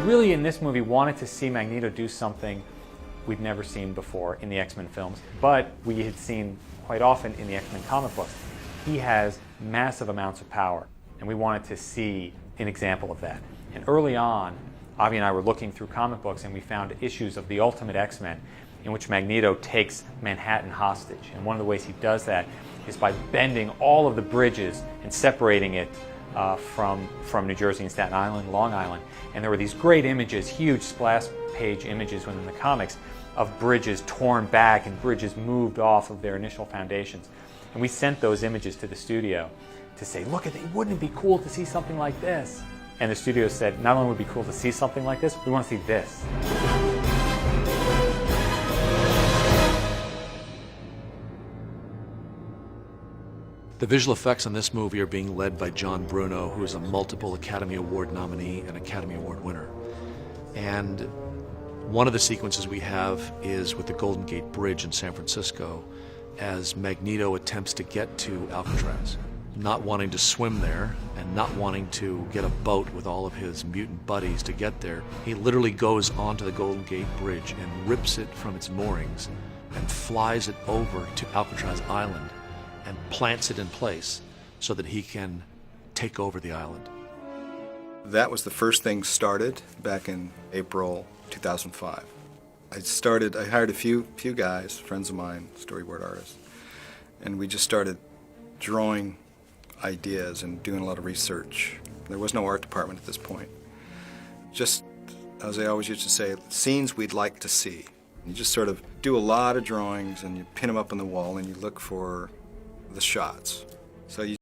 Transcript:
really, in this movie, wanted to see Magneto do something we'd never seen before in the X-Men films, but we had seen quite often in the X-Men comic books. He has massive amounts of power, and we wanted to see an example of that. And early on, Avi and I were looking through comic books, and we found issues of the Ultimate X-Men in which Magneto takes Manhattan hostage. And one of the ways he does that is by bending all of the bridges and separating it from New Jersey and Staten Island, Long Island. And there were these great images, huge splash page images within the comics of bridges torn back and bridges moved off of their initial foundations. And we sent those images to the studio to say, look, wouldn't it be cool to see something like this? And the studio said, not only would it be cool to see something like this, we want to see this. The visual effects in this movie are being led by John Bruno, who is a multiple Academy Award nominee and Academy Award winner. And one of the sequences we have is with the Golden Gate Bridge in San Francisco as Magneto attempts to get to Alcatraz. Not wanting to swim there and not wanting to get a boat with all of his mutant buddies to get there, he literally goes onto the Golden Gate Bridge and rips it from its moorings and flies it over to Alcatraz Island and plants it in place so that he can take over the island. That was the first thing started back in April 2005. I hired a few guys, friends of mine, storyboard artists, and we just started drawing ideas and doing a lot of research. There was no art department at this point. Just, as I always used to say, scenes we'd like to see. You just sort of do a lot of drawings and you pin them up on the wall and you look for the shots. So you